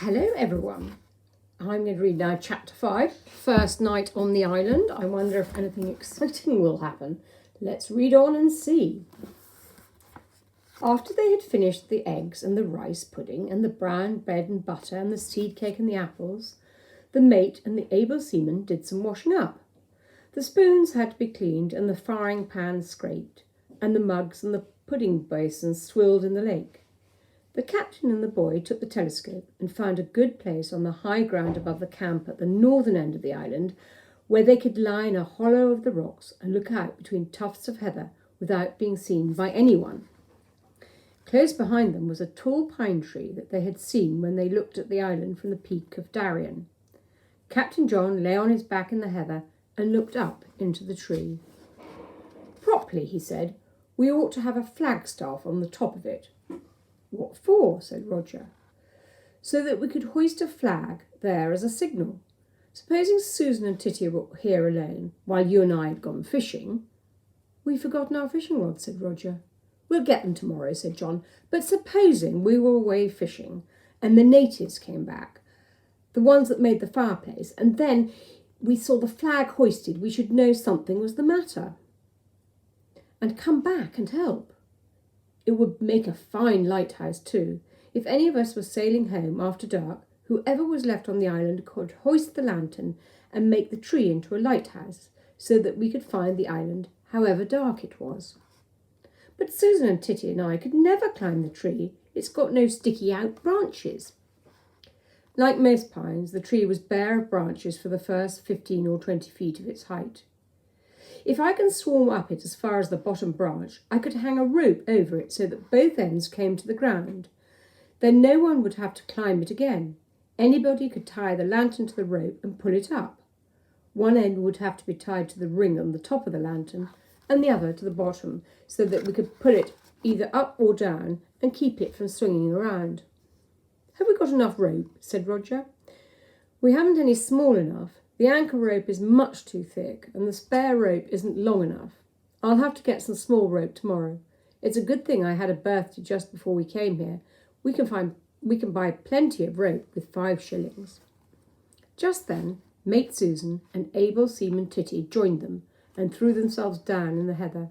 Hello everyone. I'm going to read now chapter 5, First Night on the Island. I wonder if anything exciting will happen. Let's read on and see. After they had finished the eggs and the rice pudding and the brown bread and butter and the seed cake and the apples, the mate and the able seaman did some washing up. The spoons had to be cleaned and the frying pan scraped, and the mugs and the pudding basins swilled in the lake. The captain and the boy took the telescope and found a good place on the high ground above the camp at the northern end of the island, where they could lie in a hollow of the rocks and look out between tufts of heather without being seen by anyone. Close behind them was a tall pine tree that they had seen when they looked at the island from the peak of Darien. Captain John lay on his back in the heather and looked up into the tree. "Properly," he said, "we ought to have a flagstaff on the top of it." "What for?" said Roger. "So that we could hoist a flag there as a signal. Supposing Susan and Titty were here alone, while you and I had gone fishing." "We've forgotten our fishing rods," said Roger. "We'll get them tomorrow," said John. "But supposing we were away fishing, and the natives came back, the ones that made the fireplace, and then we saw the flag hoisted, we should know something was the matter, and come back and help. It would make a fine lighthouse too. If any of us were sailing home after dark, whoever was left on the island could hoist the lantern and make the tree into a lighthouse, so that we could find the island, however dark it was." "But Susan and Titty and I could never climb the tree. It's got no sticky out branches." Like most pines, the tree was bare of branches for the first 15 or 20 feet of its height. "If I can swarm up it as far as the bottom branch, I could hang a rope over it so that both ends came to the ground. Then no one would have to climb it again. Anybody could tie the lantern to the rope and pull it up. One end would have to be tied to the ring on the top of the lantern and the other to the bottom, so that we could pull it either up or down and keep it from swinging around." "Have we got enough rope?" said Roger. "We haven't any small enough. The anchor rope is much too thick, and the spare rope isn't long enough. I'll have to get some small rope tomorrow. It's a good thing I had a berth just before we came here. We can buy plenty of rope with 5 shillings. Just then, Mate Susan and able seaman Titty joined them and threw themselves down in the heather.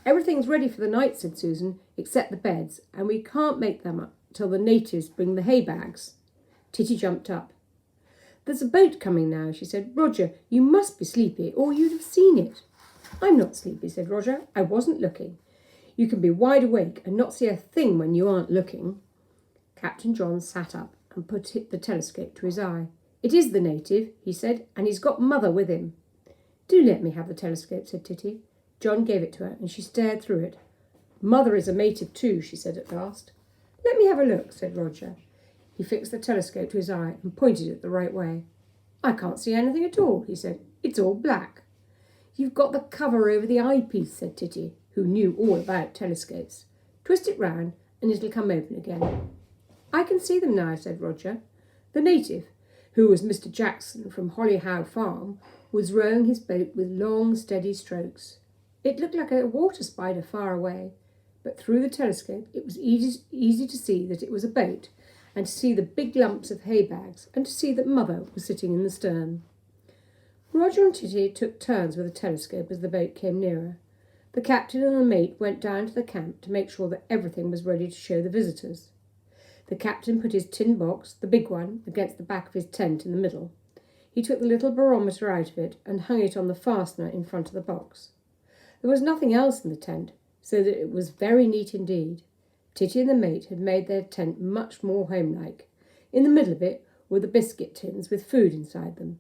"Everything's ready for the night," said Susan, "except the beds, and we can't make them up till the natives bring the hay bags." Titty jumped up. "There's a boat coming now," she said. "Roger, you must be sleepy, or you'd have seen it." "I'm not sleepy," said Roger. "I wasn't looking. You can be wide awake and not see a thing when you aren't looking." Captain John sat up and put the telescope to his eye. "It is the native," he said, "and he's got Mother with him." "Do let me have the telescope," said Titty. John gave it to her, and she stared through it. "Mother is a native too," she said at last. "Let me have a look," said Roger. He fixed the telescope to his eye and pointed it the right way. "I can't see anything at all," he said. "It's all black." "You've got the cover over the eyepiece," said Titty, who knew all about telescopes. "Twist it round and it'll come open again." "I can see them now," said Roger. The native, who was Mr. Jackson from Hollyhow Farm, was rowing his boat with long, steady strokes. It looked like a water spider far away, but through the telescope it was easy to see that it was a boat, and to see the big lumps of hay bags, and to see that Mother was sitting in the stern. Roger and Titty took turns with the telescope as the boat came nearer. The captain and the mate went down to the camp to make sure that everything was ready to show the visitors. The captain put his tin box, the big one, against the back of his tent in the middle. He took the little barometer out of it and hung it on the fastener in front of the box. There was nothing else in the tent, so that it was very neat indeed. Titty and the mate had made their tent much more homelike. In the middle of it were the biscuit tins with food inside them.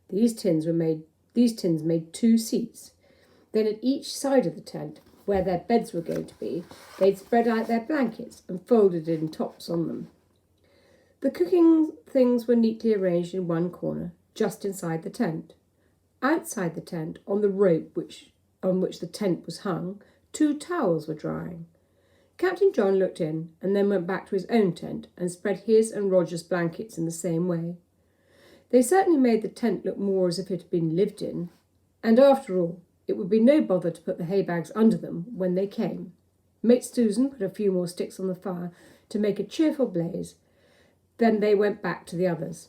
These tins made 2 seats. Then at each side of the tent, where their beds were going to be, they'd spread out their blankets and folded in tops on them. The cooking things were neatly arranged in one corner, just inside the tent. Outside the tent, on the rope on which the tent was hung, 2 towels were drying. Captain John looked in and then went back to his own tent and spread his and Roger's blankets in the same way. They certainly made the tent look more as if it had been lived in, and after all, it would be no bother to put the hay bags under them when they came. Mate Susan put a few more sticks on the fire to make a cheerful blaze, Then they went back to the others.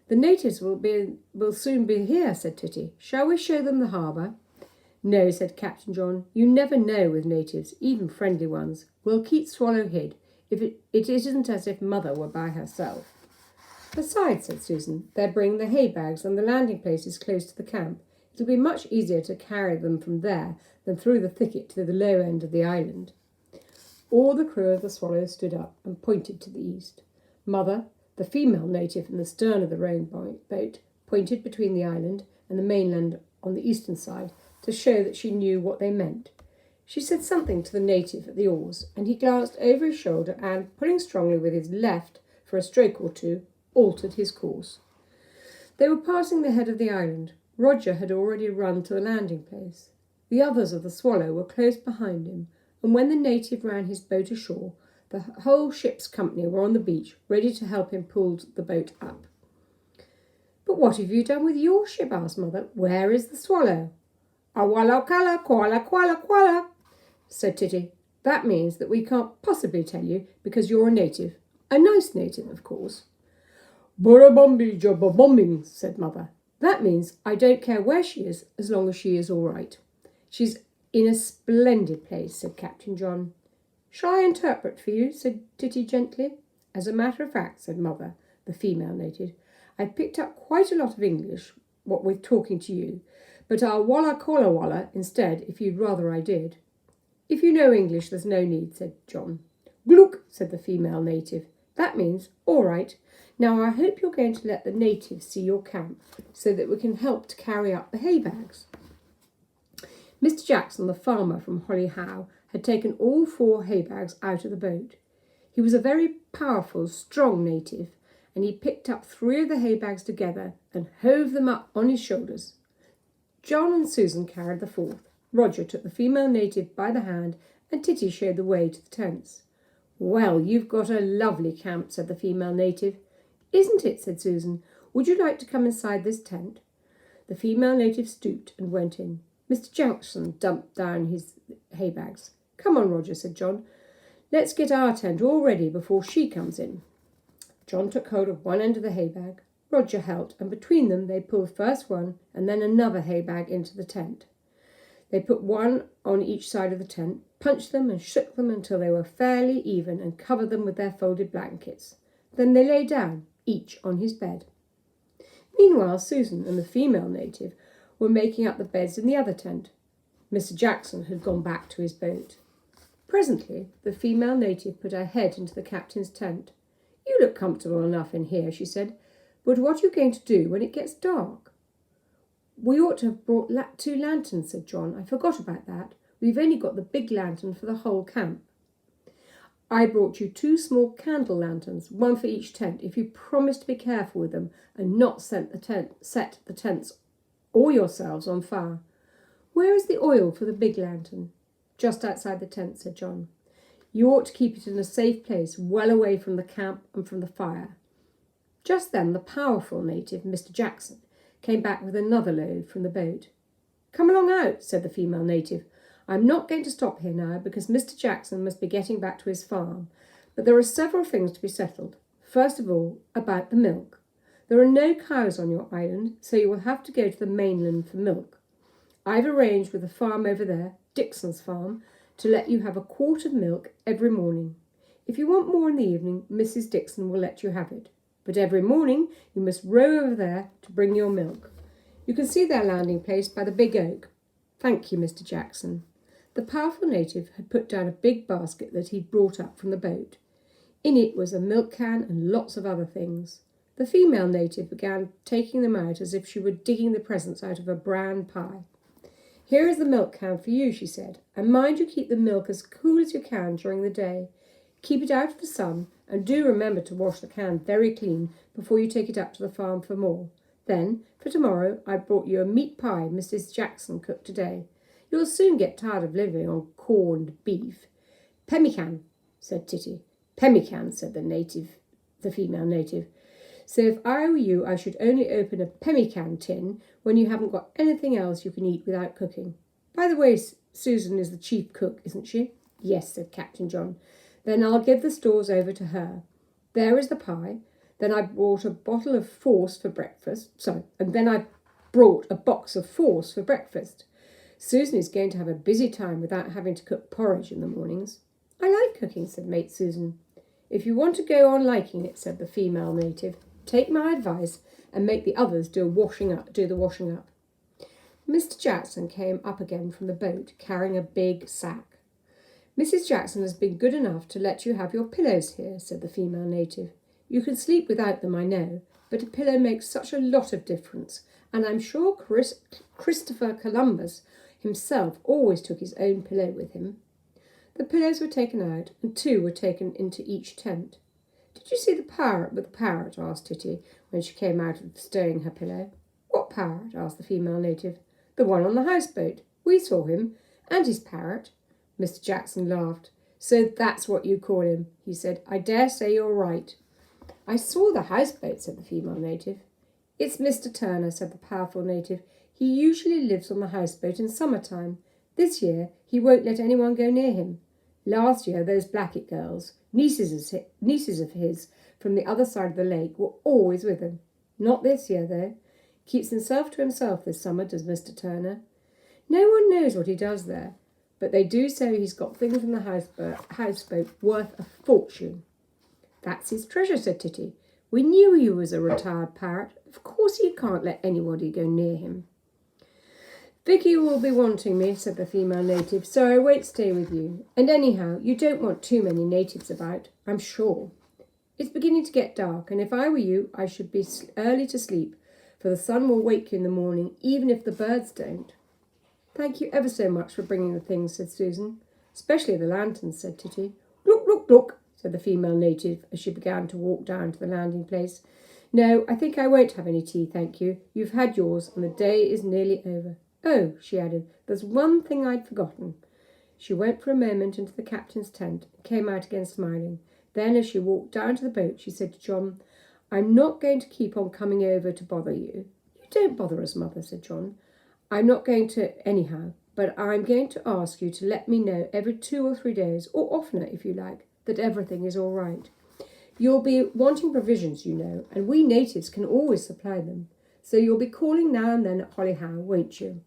The natives will soon be here, said Titty. Shall we show them the harbour? No, said Captain John. You never know with natives, even friendly ones. We'll keep Swallow hid. It isn't as if Mother were by herself. Besides, said Susan, they're bringing the hay bags and the landing place is close to the camp. It'll be much easier to carry them from there than through the thicket to the low end of the island. All the crew of the Swallow stood up and pointed to the east. Mother, the female native in the stern of the rowing boat, pointed between the island and the mainland on the eastern side to show that she knew what they meant. She said something to the native at the oars, and he glanced over his shoulder and, pulling strongly with his left for a stroke or two, altered his course. They were passing the head of the island. Roger had already run to the landing place. The others of the Swallow were close behind him, and when the native ran his boat ashore, the whole ship's company were on the beach, ready to help him pull the boat up. But what have you done with your ship? Asked Mother. Where is the Swallow? Awala kala, koala, koala, koala, said Titty. That means that we can't possibly tell you because you're a native. A nice native, of course. Burabombi jobba bombing, said Mother. That means I don't care where she is as long as she is all right. She's in a splendid place, said Captain John. Shall I interpret for you? Said Titty gently. As a matter of fact, said Mother, the female native, I've picked up quite a lot of English, what with talking to you, but I'll walla calla walla instead if you'd rather I did. If you know English, there's no need, said John. Glook, said the female native. That means, all right. Now I hope you're going to let the natives see your camp so that we can help to carry up the hay bags. Mr. Jackson, the farmer from Holly Howe, had taken all 4 hay bags out of the boat. He was a very powerful, strong native, and he picked up 3 of the hay bags together and hove them up on his shoulders. John and Susan carried the 4th. Roger took the female native by the hand, and Titty showed the way to the tents. Well, you've got a lovely camp, said the female native. Isn't it? Said Susan. Would you like to come inside this tent? The female native stooped and went in. Mr. Jackson dumped down his hay bags. Come on, Roger, said John. Let's get our tent all ready before she comes in. John took hold of one end of the hay bag. Roger helped, and between them they pulled first one and then another hay bag into the tent. They put one on each side of the tent, punched them and shook them until they were fairly even and covered them with their folded blankets. Then they lay down, each on his bed. Meanwhile, Susan and the female native were making up the beds in the other tent. Mr. Jackson had gone back to his boat. Presently, the female native put her head into the captain's tent. You look comfortable enough in here, she said, but what are you going to do when it gets dark? We ought to have brought 2 lanterns, said John. I forgot about that. We've only got the big lantern for the whole camp. I brought you 2 small candle lanterns, one for each tent, if you promise to be careful with them and not set the tents or yourselves on fire. Where is the oil for the big lantern? Just outside the tent, said John. You ought to keep it in a safe place, well away from the camp and from the fire. Just then the powerful native, Mr. Jackson, came back with another load from the boat. Come along out, said the female native. I'm not going to stop here now because Mr. Jackson must be getting back to his farm, but there are several things to be settled. First of all, about the milk. There are no cows on your island, so you will have to go to the mainland for milk. I've arranged with the farm over there, Dixon's farm, to let you have a quart of milk every morning. If you want more in the evening, Mrs. Dixon will let you have it. But every morning you must row over there to bring your milk. You can see their landing place by the big oak. Thank you, Mr. Jackson. The powerful native had put down a big basket that he'd brought up from the boat. In it was a milk can and lots of other things. The female native began taking them out as if she were digging the presents out of a bran pie. Here is the milk can for you, she said, and mind you keep the milk as cool as you can during the day. Keep it out of the sun, and do remember to wash the can very clean before you take it up to the farm for more. Then, for tomorrow, I brought you a meat pie Mrs. Jackson cooked today. You'll soon get tired of living on corned beef. Pemmican, said Titty. Pemmican, said the female native. So if I were you, I should only open a pemmican tin when you haven't got anything else you can eat without cooking. By the way, Susan is the chief cook, isn't she? Yes, said Captain John. Then I'll give the stores over to her. There is the pie. Then I brought a bottle of force for breakfast. Then I brought a box of force for breakfast. Susan is going to have a busy time without having to cook porridge in the mornings. I like cooking, said Mate Susan. If you want to go on liking it, said the female native, take my advice and make the others do the washing up. Mr. Jackson came up again from the boat, carrying a big sack. Mrs. Jackson has been good enough to let you have your pillows here, said the female native. You can sleep without them, I know, but a pillow makes such a lot of difference, and I'm sure Christopher Columbus himself always took his own pillow with him. The pillows were taken out, and 2 were taken into each tent. Did you see the parrot with the parrot? Asked Titty, when she came out of stowing her pillow. What parrot? Asked the female native. The one on the houseboat. We saw him, and his parrot. Mr. Jackson laughed. So that's what you call him, he said. I dare say you're right. I saw the houseboat, said the female native. It's Mr. Turner, said the powerful native. He usually lives on the houseboat in summertime. This year he won't let anyone go near him. Last year those Blackett girls, nieces of his from the other side of the lake, were always with him. Not this year, though. Keeps himself to himself this summer, does Mr. Turner. No one knows what he does there, but they do say he's got things in the houseboat worth a fortune. That's his treasure, said Titty. We knew he was a retired parrot. Of course he can't let anybody go near him. Vicky will be wanting me, said the female native, so I won't stay with you. And anyhow, you don't want too many natives about, I'm sure. It's beginning to get dark, and if I were you, I should be early to sleep, for the sun will wake you in the morning, even if the birds don't. Thank you ever so much for bringing the things, said Susan. Especially the lanterns, said Titty. Look, look, look, said the female native, as she began to walk down to the landing place. No, I think I won't have any tea, thank you. You've had yours, and the day is nearly over. Oh, she added, there's one thing I'd forgotten. She went for a moment into the captain's tent and came out again smiling. Then, as she walked down to the boat, she said to John, I'm not going to keep on coming over to bother you. You don't bother us, Mother, said John. I'm not going to anyhow, but I'm going to ask you to let me know every 2 or 3 days, or oftener if you like, that everything is all right. You'll be wanting provisions, you know, and we natives can always supply them. So you'll be calling now and then at Hollyhow, won't you?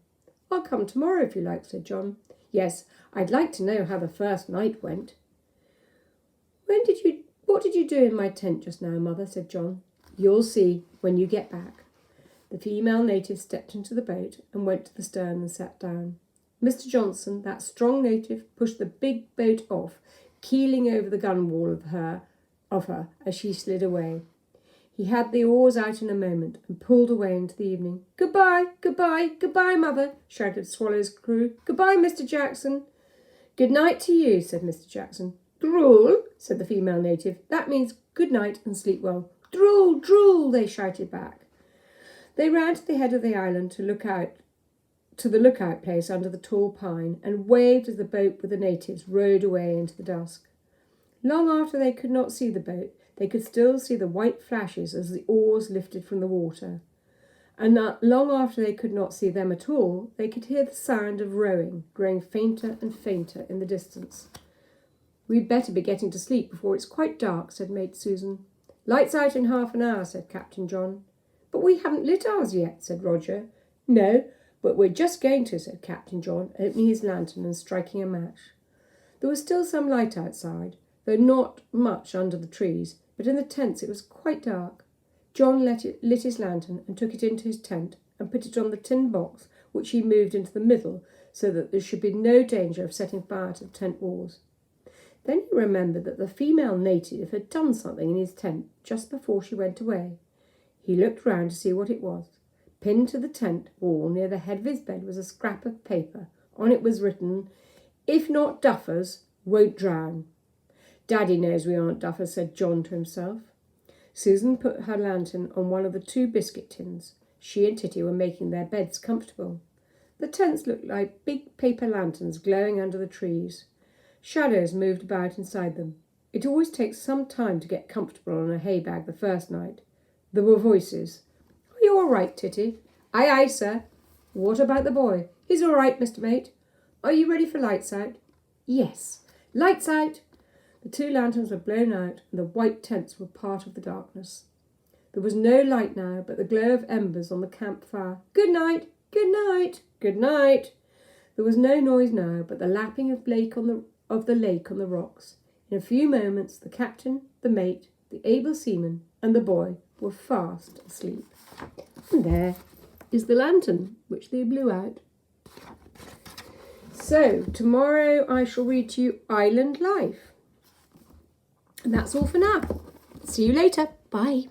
I'll come tomorrow if you like, said John. Yes, I'd like to know how the first night went. What did you do in my tent just now, Mother, said John. You'll see when you get back. The female native stepped into the boat and went to the stern and sat down. Mr. Johnson, that strong native, pushed the big boat off, keeling over the gunwale of her as she slid away. He had the oars out in a moment and pulled away into the evening. Goodbye, goodbye, goodbye, Mother, shouted Swallow's crew. Goodbye, Mr. Jackson. Good night to you, said Mr. Jackson. Drool, said the female native. That means good night and sleep well. Drool, drool, they shouted back. They ran to the head of the island to the lookout place under the tall pine and waved as the boat with the natives rowed away into the dusk. Long after they could not see the boat, they could still see the white flashes as the oars lifted from the water. And long after they could not see them at all, they could hear the sound of rowing growing fainter and fainter in the distance. We'd better be getting to sleep before it's quite dark, said Mate Susan. Lights out in half an hour, said Captain John. But we haven't lit ours yet, said Roger. No, but we're just going to, said Captain John, opening his lantern and striking a match. There was still some light outside, though not much under the trees, but in the tents it was quite dark. John lit his lantern and took it into his tent and put it on the tin box, which he moved into the middle so that there should be no danger of setting fire to the tent walls. Then he remembered that the female native had done something in his tent just before she went away. He looked round to see what it was. Pinned to the tent wall near the head of his bed was a scrap of paper. On it was written, "If not duffers, won't drown." Daddy knows we aren't duffers, said John to himself. Susan put her lantern on one of the 2 biscuit tins. She and Titty were making their beds comfortable. The tents looked like big paper lanterns glowing under the trees. Shadows moved about inside them. It always takes some time to get comfortable on a hay bag the first night. There were voices. Are you all right, Titty? Aye, aye, sir. What about the boy? He's all right, Mr. Mate. Are you ready for lights out? Yes. Lights out. The 2 lanterns were blown out and the white tents were part of the darkness. There was no light now but the glow of embers on the campfire. Good night, good night, good night. There was no noise now but the lapping of the lake on the rocks. In a few moments the captain, the mate, the able seaman, and the boy were fast asleep. And there is the lantern which they blew out. So tomorrow I shall read to you Island Life. And that's all for now. See you later. Bye.